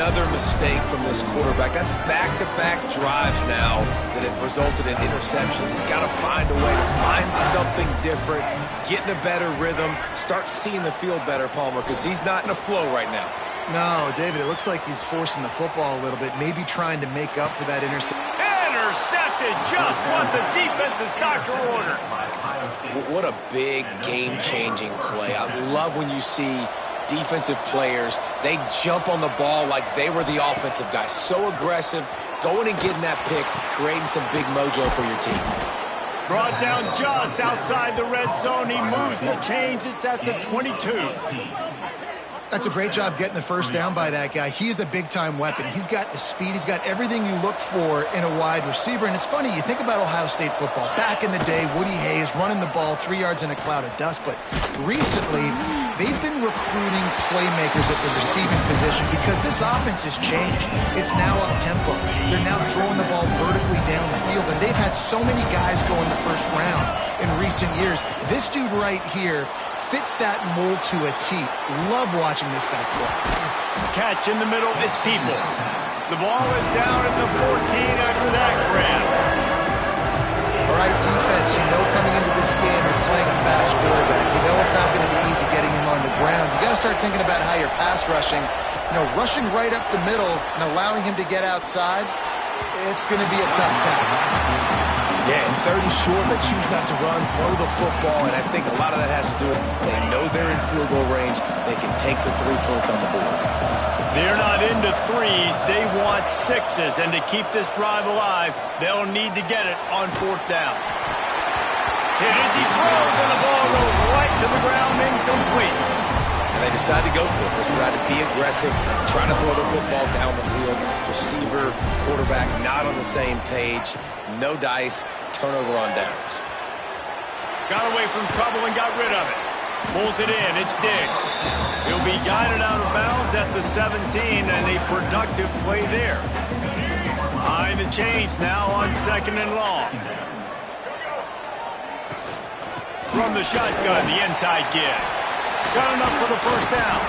another mistake from this quarterback. That's back-to-back drives now that have resulted in interceptions. He's got to find a way to find something different, get in a better rhythm, start seeing the field better, Palmer, because he's not in a flow right now. No, David, it looks like he's forcing the football a little bit, maybe trying to make up for that interception. Intercepted, just what the defense's doctor ordered. What a big game-changing play. I love when you see defensive players, they jump on the ball like they were the offensive guys. So aggressive, going and getting that pick, creating some big mojo for your team. Brought down just outside the red zone. He moves the chains. It's at the 22. That's a great job getting the first down by that guy. He is a big-time weapon. He's got the speed. He's got everything you look for in a wide receiver. And it's funny, you think about Ohio State football. Back in the day, Woody Hayes running the ball 3 yards in a cloud of dust. But recently, they've been recruiting playmakers at the receiving position because this offense has changed. It's now up-tempo. They're now throwing the ball vertically down the field. And they've had so many guys go in the first round in recent years. This dude right here fits that mold to a T. Love watching this guy play. Catch in the middle, it's Peoples. The ball is down at the 14 after that grab. All right, defense, you know coming into this game you're playing a fast quarterback. You know it's not going to be easy getting him on the ground. You got to start thinking about how you're pass rushing. You know, rushing right up the middle and allowing him to get outside, it's going to be a tough task. Yeah, and third and short, they choose not to run, throw the football, and I think a lot of that has to do with they know they're in field goal range. They can take the 3 points on the board. They're not into threes. They want sixes, and to keep this drive alive, they'll need to get it on 4th down. Hit as he throws, and the ball goes right to the ground, incomplete. And they decide to go for it. They decide to be aggressive, try to throw the football down the field. Receiver, quarterback, not on the same page. No dice. Turnover on downs. Got away from trouble and got rid of it. Pulls it in. It's Diggs. He'll be guided out of bounds at the 17, and a productive play there. Behind the chains now on 2nd and long. From the shotgun, the inside give. Got enough for the first down.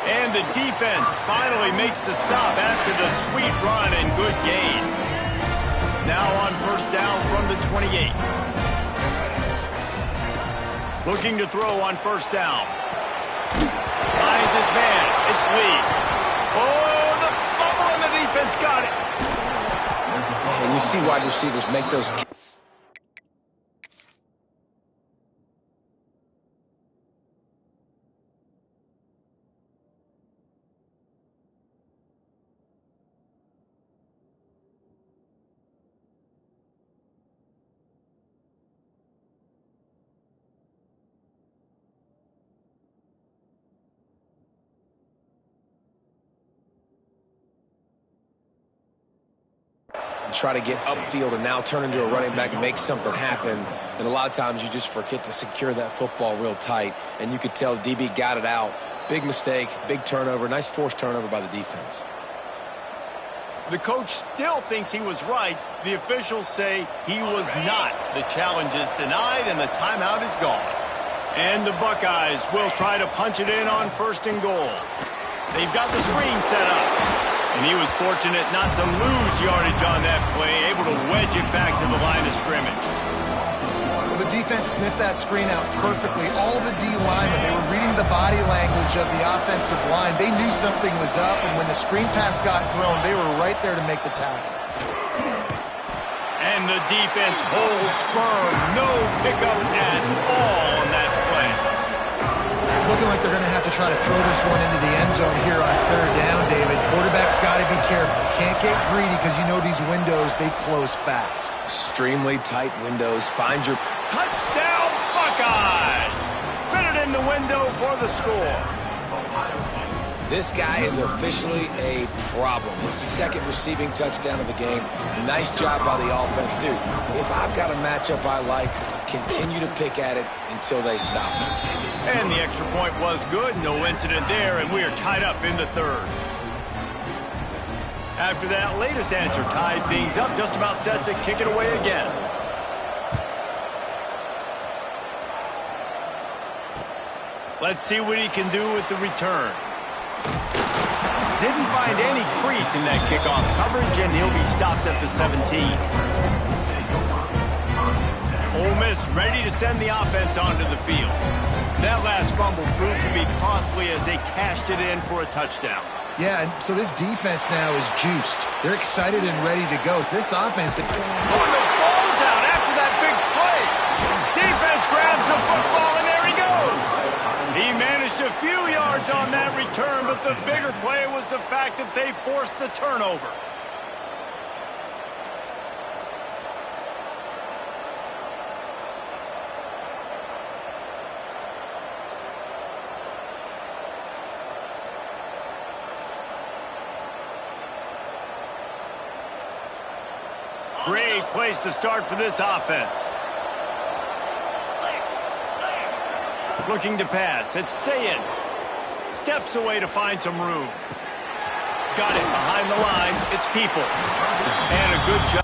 And the defense finally makes the stop after the sweet run and good gain. Now on 1st down from the 28. Looking to throw on 1st down. Finds his man. It's Lee. Oh, the fumble, and the defense got it. And you see wide receivers make those. Try to get upfield and now turn into a running back and make something happen. And a lot of times you just forget to secure that football real tight. And you could tell the DB got it out. Big mistake, big turnover, nice forced turnover by the defense. The coach still thinks he was right. The officials say he was not. The challenge is denied and the timeout is gone. And the Buckeyes will try to punch it in on 1st and goal. They've got the screen set up. And he was fortunate not to lose yardage on that play, able to wedge it back to the line of scrimmage. Well, the defense sniffed that screen out perfectly. All the D linemen, they were reading the body language of the offensive line. They knew something was up, and when the screen pass got thrown, they were right there to make the tackle. And the defense holds firm. No pickup at all on that play. It's looking like they're going to have to try to throw this one into the end zone here on 3rd down, David. Quarterback's got to be careful. Can't get greedy because you know these windows, they close fast. Extremely tight windows. Find your... Touchdown, Buckeyes! Fit it in the window for the score. This guy is officially a problem. His 2nd receiving touchdown of the game. Nice job by the offense. Dude, if I've got a matchup I like, continue to pick at it until they stop him. And the extra point was good. No incident there, and we are tied up in the 3rd. After that latest answer tied things up, just about set to kick it away again. Let's see what he can do with the return. Didn't find any crease in that kickoff coverage, and he'll be stopped at the 17. Ole Miss ready to send the offense onto the field. That last fumble proved to be costly as they cashed it in for a touchdown. Yeah, and so this defense now is juiced. They're excited and ready to go. So this offense... Oh, and the ball's out after that big play. Defense grabs the football, and there he goes. He managed a few yards on that return, but the bigger play was the fact that they forced the turnover. Great place to start for this offense. Looking to pass. It's Ncaa. Steps away to find some room. Got it behind the line. It's Peoples. And a good job.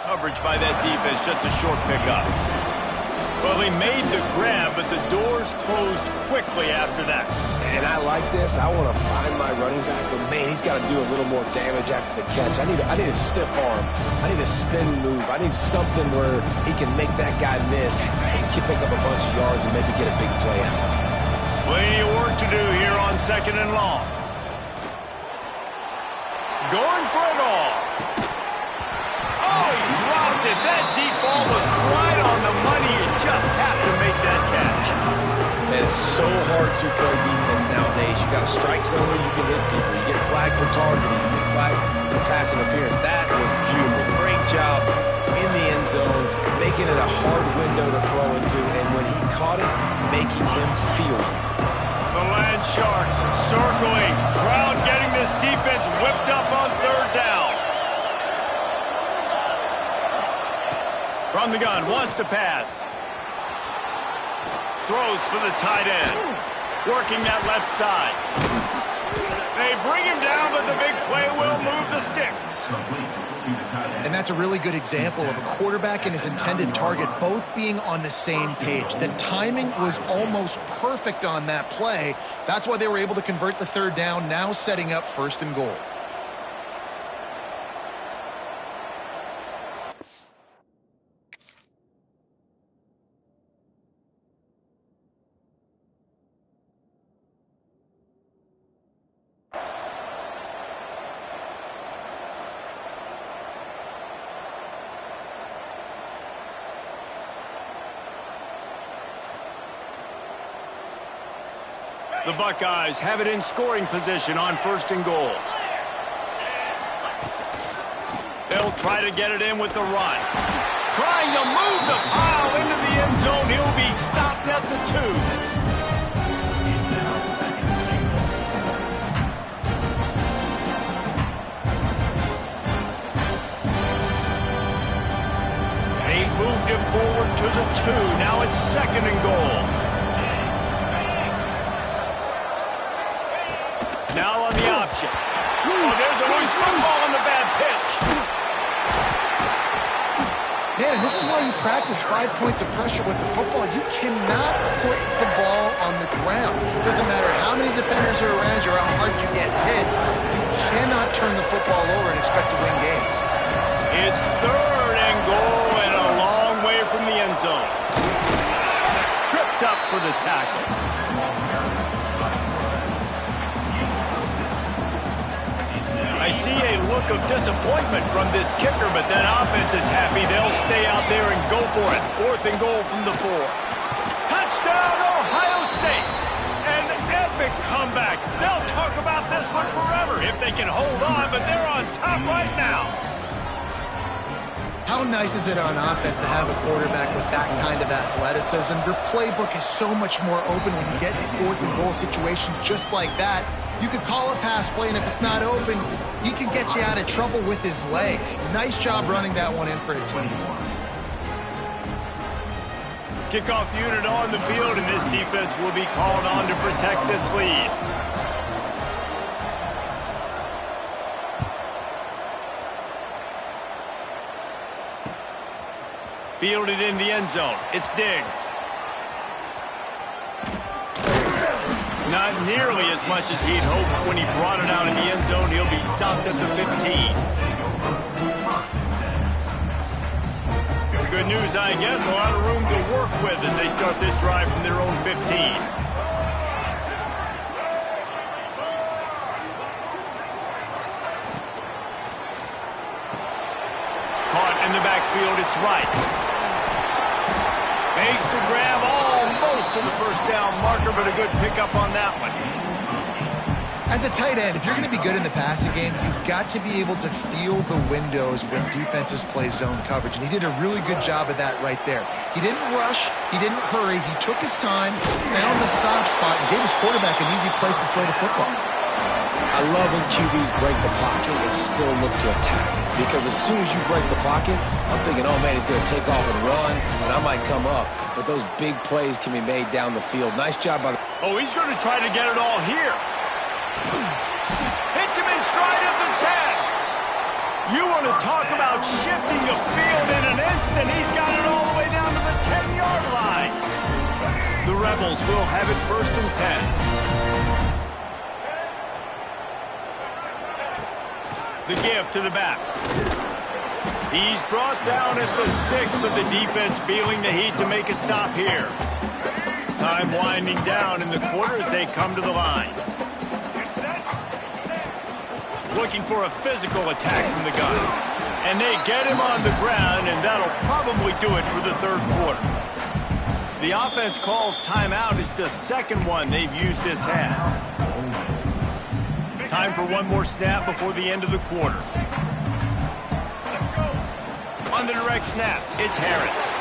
Coverage by that defense, just a short pickup. Well, he made the grab, but the doors closed quickly after that. And I like this. I want to find my running back, but man, he's got to do a little more damage after the catch. I need a stiff arm. I need a spin move. I need something where he can make that guy miss and pick up a bunch of yards and maybe get a big play out. Plenty of work to do here on 2nd and long. Going for it all. Oh, he dropped it. That deep ball was right on the money. You just have to make that catch. Man, it's so hard to play defense nowadays. You got a strike zone where you can hit people. You get flagged for targeting. You get flagged for pass interference. That was beautiful. Great job in the end zone, making it a hard window to throw into. And when he caught it, making him feel it. The Land Sharks circling. Crowd getting this defense whipped up on 3rd down. From the gun, wants to pass. Throws for the tight end. Working that left side. They bring him down, but the big play will move the sticks. And that's a really good example of a quarterback and his intended target both being on the same page. The timing was almost perfect on that play. That's why they were able to convert the 3rd down, now setting up 1st and goal. The Buckeyes have it in scoring position on 1st and goal. They'll try to get it in with the run. Trying to move the pile into the end zone. He'll be stopped at the 2. They moved him forward to the 2. Now it's 2nd and goal. Now on the option. Oh, there's a loose football on the bad pitch. Man, and this is why you practice 5 points of pressure with the football. You cannot put the ball on the ground. Doesn't matter how many defenders are around you or how hard you get hit. You cannot turn the football over and expect to win games. It's 3rd and goal and a long way from the end zone. Tripped up for the tackle. I see a look of disappointment from this kicker, but that offense is happy. They'll stay out there and go for it. 4th and goal from the 4. Touchdown, Ohio State! An epic comeback. They'll talk about this one forever if they can hold on, but they're on top right now. How nice is it on offense to have a quarterback with that kind of athleticism? Your playbook is so much more open when you get in 4th and goal situations just like that. You could call a pass play, and if it's not open, he can get you out of trouble with his legs. Nice job running that one in for a TD. Kickoff unit on the field, and this defense will be called on to protect this lead. Fielded in the end zone. It's Diggs. Not nearly as much as he'd hoped when he brought it out in the end zone. He'll be stopped at the 15. The good news, I guess, a lot of room to work with as they start this drive from their own 15. Caught in the backfield, it's right. Makes the grab almost to the first down marker, but a good pickup on that one. As a tight end, if you're going to be good in the passing game, you've got to be able to feel the windows when defenses play zone coverage, and he did a really good job of that right there. He didn't rush, he didn't hurry, he took his time, found the soft spot, and gave his quarterback an easy place to throw the football. I love when QBs break the pocket and still look to attack, because as soon as you break the pocket, I'm thinking, oh man, he's going to take off and run, and I might come up, but those big plays can be made down the field. Nice job by the... Oh, he's going to try to get it all here. Hits him in stride at the 10. You want to talk about shifting the field in an instant. He's got it all the way down to the 10-yard line. The Rebels will have it 1st and 10. The give to the back. He's brought down at the 6, but the defense feeling the heat to make a stop here. Time winding down in the quarter as they come to the line. Looking for a physical attack from the gun. And they get him on the ground, and that'll probably do it for the 3rd quarter. The offense calls timeout. It's the second one they've used this half. Time for one more snap before the end of the quarter. On the direct snap, it's Harris.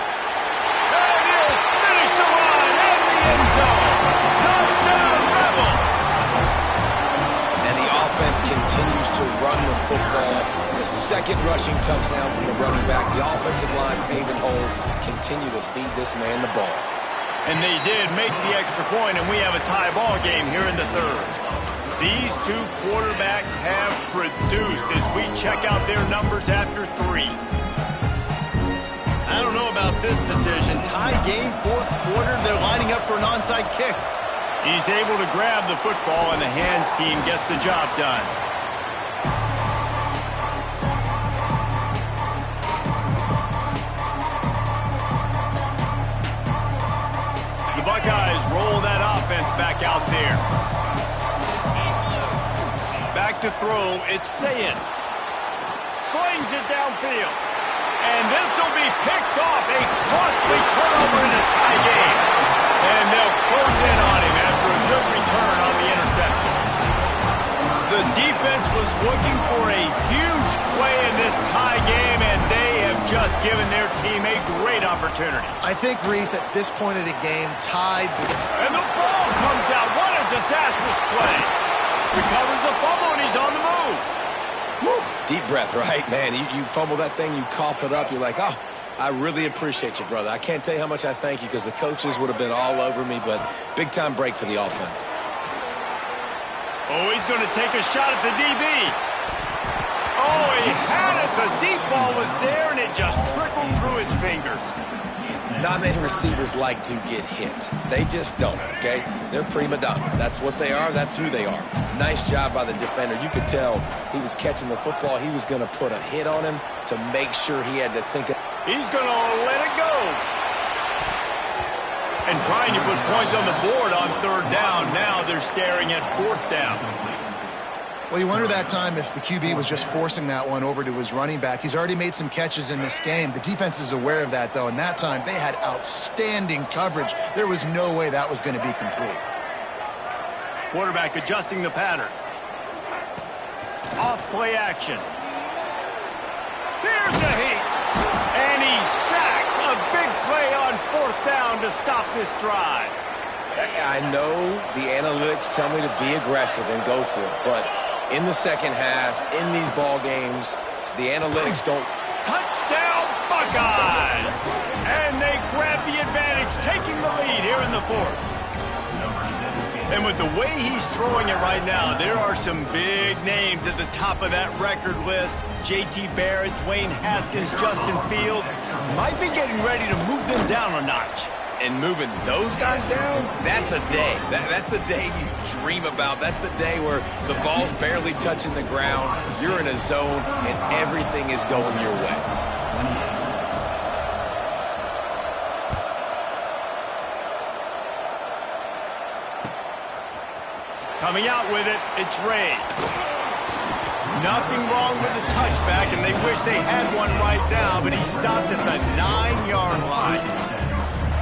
And he'll finish the run in the end zone. Touchdown, Rebels! Offense continues to run the football. The second rushing touchdown from the running back. The offensive line paving holes continue to feed this man the ball. And they did make the extra point, and we have a tie ball game here in the 3rd. These two quarterbacks have produced as we check out their numbers after 3. I don't know about this decision. Tie game, 4th quarter. They're lining up for an onside kick. He's able to grab the football, and the hands team gets the job done. The Buckeyes roll that offense back out there. Back to throw, it's Ncaa. Slings it downfield. And this will be picked off. A costly turnover in a tie game. And they'll close in on him after a good return on the interception. The defense was looking for a huge play in this tie game, and they have just given their team a great opportunity. I think, Reese, at this point of the game, tied. And the ball comes out. What a disastrous play. Recovers the fumble, and he's on the move. Woo. Deep breath, right? Man, you fumble that thing, you cough it up, you're like, oh, I really appreciate you, brother. I can't tell you how much I thank you because the coaches would have been all over me, but big-time break for the offense. Oh, he's going to take a shot at the DB. Oh, he had it. The deep ball was there, and it just trickled through his fingers. Not many receivers like to get hit. They just don't, okay? They're prima donnas. That's what they are. That's who they are. Nice job by the defender. You could tell he was catching the football. He was going to put a hit on him to make sure he had to think of. He's going to let it go. And trying to put points on the board on 3rd down. Now they're staring at 4th down. Well, you wonder that time if the QB was just forcing that one over to his running back. He's already made some catches in this game. The defense is aware of that, though, and that time they had outstanding coverage. There was no way that was going to be complete. Quarterback adjusting the pattern. Off play action. Here's the heat. And he's sacked. A big play on 4th down to stop this drive. I know the analytics tell me to be aggressive and go for it, but in the second half, in these ball games, the analytics don't. Touchdown! Touchdown, Buckeyes! And they grab the advantage, taking the lead here in the fourth. And with the way he's throwing it right now, there are some big names at the top of that record list. J.T. Barrett, Dwayne Haskins, Justin Fields might be getting ready to move them down a notch. And moving those guys down, that's a day. That's the day you dream about. That's the day where the ball's barely touching the ground, you're in a zone, and everything is going your way. Coming out with it, it's Ray. Nothing wrong with the touchback, and they wish they had one right now, but he stopped at the 9-yard line.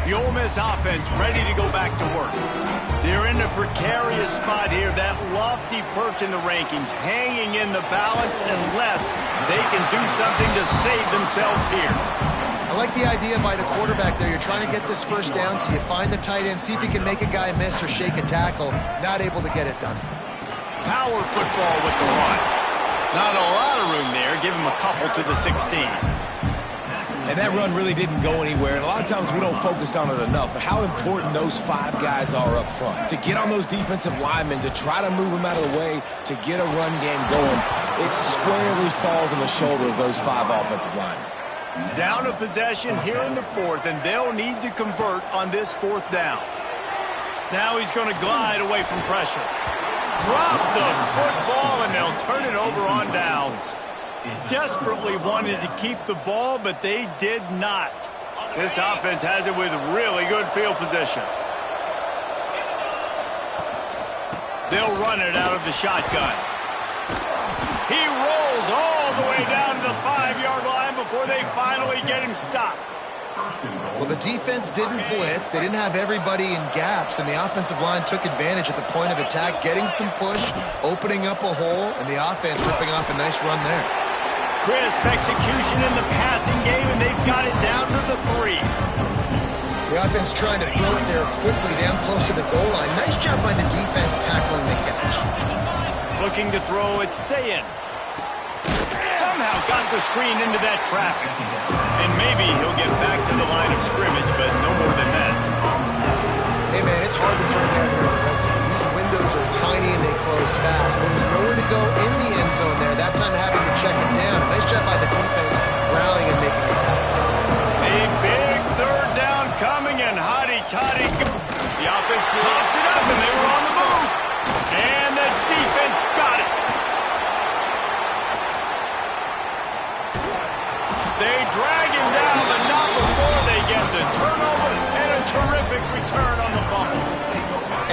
The Ole Miss offense ready to go back to work. They're in a precarious spot here, that lofty perch in the rankings, hanging in the balance unless they can do something to save themselves here. I like the idea by the quarterback there. You're trying to get this first down, so you find the tight end, see if he can make a guy miss or shake a tackle. Not able to get it done. Power football with the run. Not a lot of room there. Give him a couple to the 16. And that run really didn't go anywhere. And a lot of times we don't focus on it enough. But how important those 5 guys are up front. To get on those defensive linemen, to try to move them out of the way, to get a run game going, it squarely falls on the shoulder of those 5 offensive linemen. Down a possession here in the fourth, and they'll need to convert on this 4th down. Now he's going to glide away from pressure. Drop the football, and they'll turn it over on downs. Desperately wanted to keep the ball, but they did not. This offense has it with really good field position. They'll run it out of the shotgun. He rolls all the way down to the 5-yard line before they finally get him stopped. Well, the defense didn't blitz. They didn't have everybody in gaps, and the offensive line took advantage at the point of attack, getting some push, opening up a hole, and the offense ripping off a nice run there. Crisp execution in the passing game, and they've got it down to the 3. The offense trying to throw it there quickly down close to the goal line. Nice job by the defense tackling the catch. Looking to throw, it's Ncaa. Somehow got the screen into that traffic. And maybe he'll get back to the line of scrimmage, but no more than that. Hey, man, it's hard to throw down here in the red zone. These windows are tiny and they close fast. There was nowhere to go in the end zone there. That time having to check it down. Nice job by the defense rallying and making a tackle. A big 3rd down coming, and hotty-toddy. The offense pops it up, and they were on the move. And the defense got it. They drag him down, but not before they get the turnover and a terrific return on the fumble.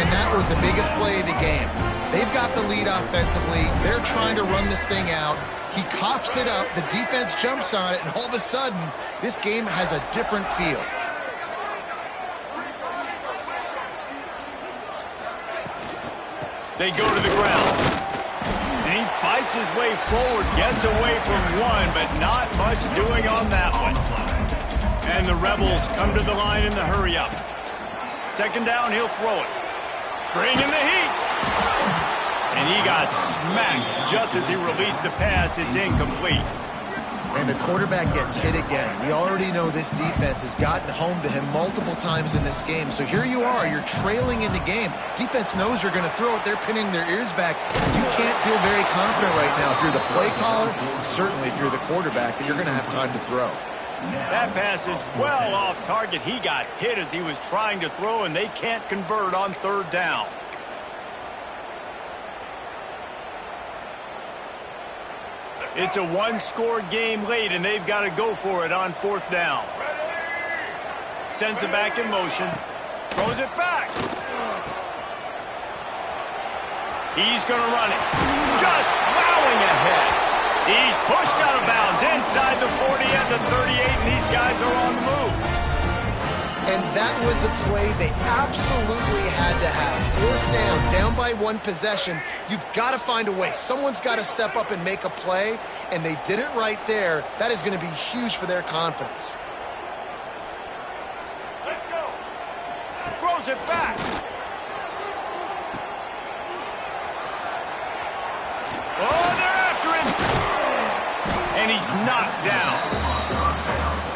And that was the biggest play of the game. They've got the lead offensively. They're trying to run this thing out. He coughs it up. The defense jumps on it, and all of a sudden, this game has a different feel. They go to the ground. And he fights his way forward, gets away from one, but not much doing on that one. And the Rebels come to the line in the hurry-up. 2nd down, he'll throw it. Bringing the heat. And he got smacked just as he released the pass. It's incomplete. And the quarterback gets hit again. We already know this defense has gotten home to him multiple times in this game. So here you are, you're trailing in the game. Defense knows you're going to throw it. They're pinning their ears back. You can't feel very confident right now if you're the play caller, and certainly if you're the quarterback, that you're going to have time to throw. That pass is well off target. He got hit as he was trying to throw, and they can't convert on 3rd down. It's a 1-score game late, and they've got to go for it on 4th down. Sends it back in motion. Throws it back. He's going to run it. Just plowing ahead. He's pushed out of bounds inside the 40 at the 38, and these guys are on the move. And that was a play they absolutely had to have. 4th down by 1 possession. You've got to find a way. Someone's got to step up and make a play, and they did it right there. That is going to be huge for their confidence. Let's go. Throws it back. Oh, they're after him. And he's knocked down.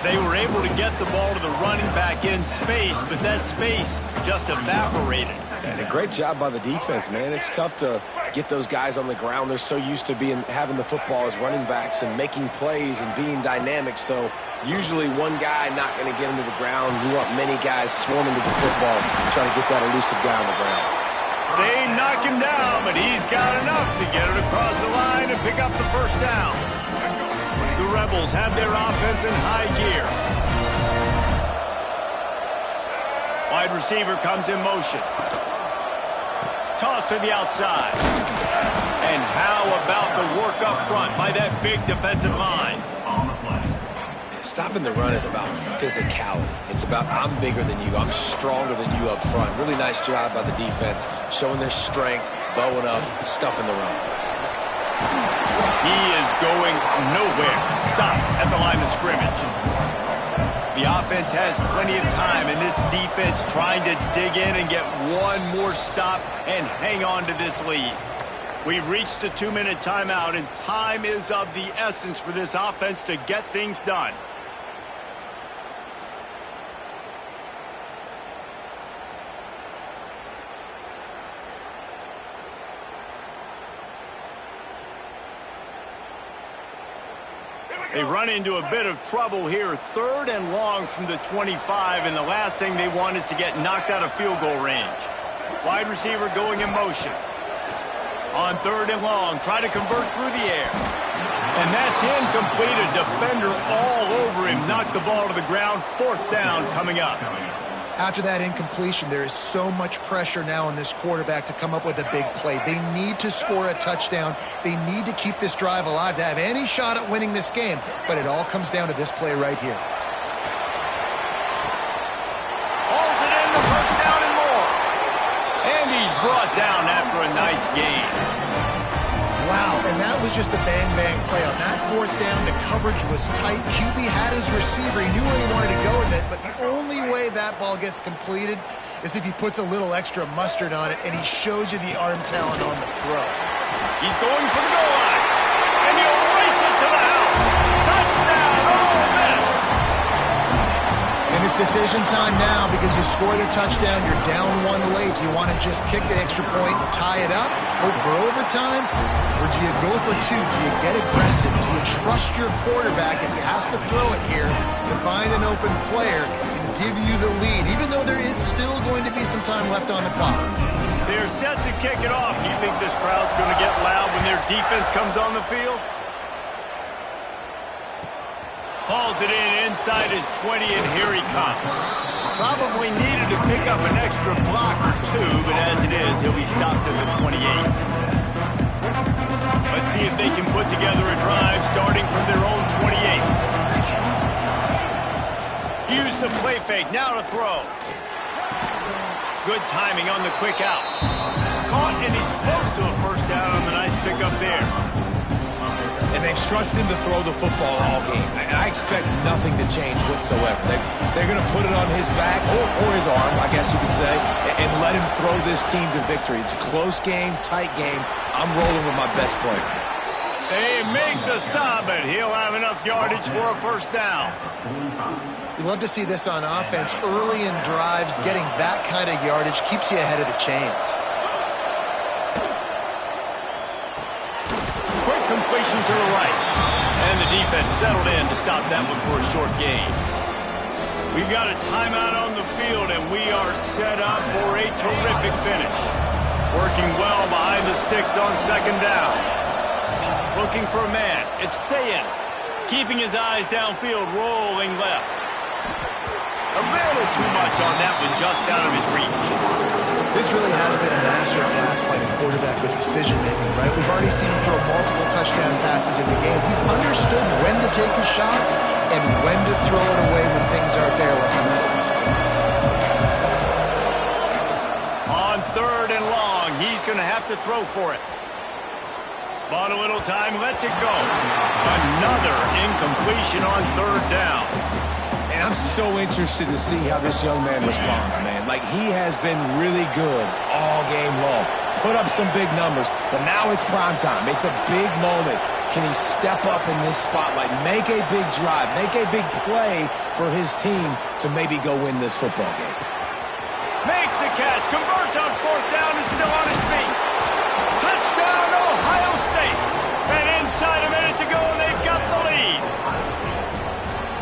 They were able to get the ball to the running back in space, but that space just evaporated. And a great job by the defense, man. It's tough to get those guys on the ground. They're so used to having the football as running backs and making plays and being dynamic. So usually one guy not going to get him to the ground. We want many guys swarming to the football, trying to get that elusive guy on the ground. They knock him down, but he's got enough to get it across the line and pick up the first down. The Rebels have their offense in high gear. Wide receiver comes in motion. Toss to the outside. And how about the work up front by that big defensive line? Stopping the run is about physicality. It's about I'm bigger than you. I'm stronger than you up front. Really nice job by the defense, showing their strength, bowing up, stuffing the run. He is going nowhere. Stop at the line of scrimmage. The offense has plenty of time, and this defense trying to dig in and get one more stop and hang on to this lead. We've reached the 2-minute timeout, and time is of the essence for this offense to get things done. They run into a bit of trouble here. 3rd and long from the 25, and the last thing they want is to get knocked out of field goal range. Wide receiver going in motion. On 3rd and long, try to convert through the air. And that's incomplete. A defender all over him. Knocked the ball to the ground. 4th down coming up. After that incompletion, there is so much pressure now on this quarterback to come up with a big play. They need to score a touchdown. They need to keep this drive alive to have any shot at winning this game. But it all comes down to this play right here. Hauls it in, the first down and more. And he's brought down after a nice gain. Wow, and that was just a bang-bang play. On that 4th down, the coverage was tight. QB had his receiver. He knew where he wanted to go with it, but the only way that ball gets completed is if he puts a little extra mustard on it, and he shows you the arm talent on the throw. He's going for the goal line, and he'll race it to the house. Touchdown, Ole Miss! And it's decision time now because you score the touchdown, you're down 1 late. Do you want to just kick the extra point and tie it up, hope for overtime, or do you go for 2? Do you get aggressive? Do you trust your quarterback if he has to throw it here to find an open player and give you the lead, even though there is still going to be some time left on the clock? They're set to kick it off. Do you think this crowd's going to get loud when their defense comes on the field? Hauls it in inside his 20, and here he comes. Probably needed to pick up an extra block or 2, but as it is, he'll be stopped at the 28. Let's see if they can put together a drive starting from their own 28. Use the play fake, now to throw. Good timing on the quick out. Caught, and he's close to a first down on the nice pickup there. And they've trusted him to throw the football all game. And I expect nothing to change whatsoever. They're going to put it on his back, or his arm, I guess you could say, and let him throw this team to victory. It's a close game, tight game. I'm rolling with my best player. They make the stop, but he'll have enough yardage for a first down. You love to see this on offense. Early in drives, getting that kind of yardage keeps you ahead of the chains. Completion to the right. And the defense settled in to stop that one for a short gain. We've got a timeout on the field, and we are set up for a terrific finish. Working well behind the sticks on 2nd down. Looking for a man. It's Ncaa. Keeping his eyes downfield, rolling left. A little too much on that one, just out of his reach. This really has been a masterclass by the quarterback with decision-making, right? We've already seen him throw multiple touchdown passes in the game. He's understood when to take his shots and when to throw it away when things aren't there, like on that last play. On 3rd and long, he's going to have to throw for it. Bought a little time, lets it go. Another incompletion on 3rd down. And I'm so interested to see how this young man responds, man. Like, he has been really good all game long. Put up some big numbers, but now it's prime time. It's a big moment. Can he step up in this spotlight, make a big drive, make a big play for his team to maybe go win this football game? Makes the catch, converts on fourth down, is still on his feet. Touchdown, Ohio State. And inside a minute to go, and they've got the lead.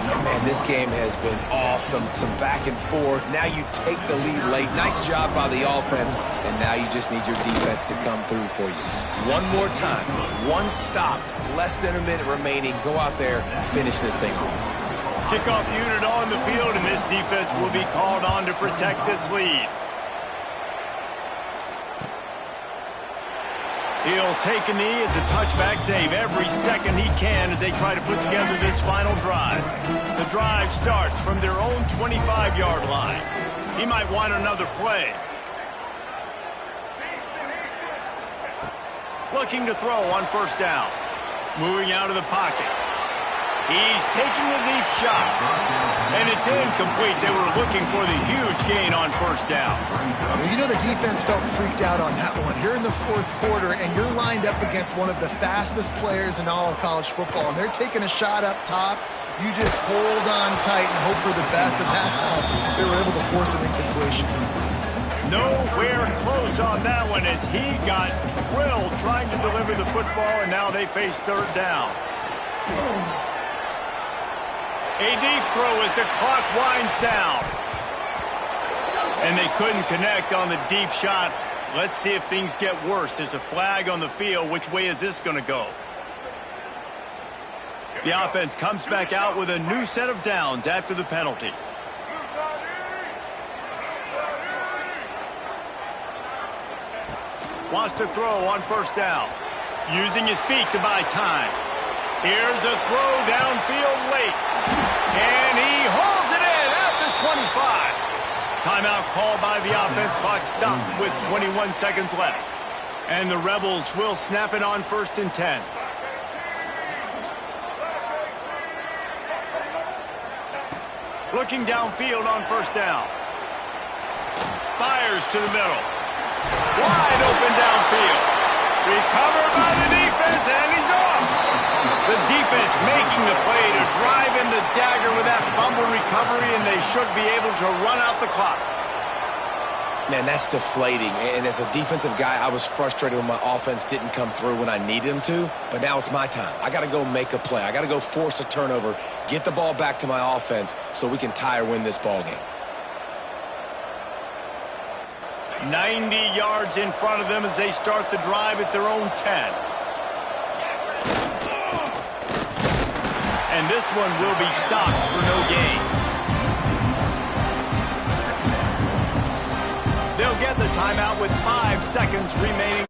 And man, this game has been awesome. Some back and forth. Now you take the lead late. Nice job by the offense. And now you just need your defense to come through for you. One more time. One stop. Less than a minute remaining. Go out there, finish this thing off. Kickoff unit on the field, and this defense will be called on to protect this lead. He'll take a knee. It's a touchback save every second he can as they try to put together this final drive. The drive starts from their own 25-yard line. He might want another play. Looking to throw on first down. Moving out of the pocket. He's taking the deep shot. And it's incomplete. They were looking for the huge gain on first down. Well, you know the defense felt freaked out on that one. You're in the fourth quarter, and you're lined up against one of the fastest players in all of college football, and they're taking a shot up top. You just hold on tight and hope for the best, and that's how they were able to force an incompletion. Nowhere close on that one as he got drilled trying to deliver the football, and now they face third down. A deep throw as the clock winds down. And they couldn't connect on the deep shot. Let's see if things get worse. There's a flag on the field. Which way is this going to go? The offense comes back out with a new set of downs after the penalty. Wants to throw on first down. Using his feet to buy time. Here's a throw downfield late. And he holds it in at the 25. Timeout called by the offense. Clock stopped with 21 seconds left. And the Rebels will snap it on 1st and 10. Looking downfield on first down. Fires to the middle. Wide open downfield. Recovered by the defense, and he's off. The defense making the play to drive in the dagger with that fumble recovery, and they should be able to run out the clock. Man, that's deflating. And as a defensive guy, I was frustrated when my offense didn't come through when I needed them to. But now it's my time. I got to go make a play. I got to go force a turnover, get the ball back to my offense so we can tie or win this ball game. 90 yards in front of them as they start the drive at their own 10. And this one will be stopped for no gain. They'll get the timeout with 5 seconds remaining.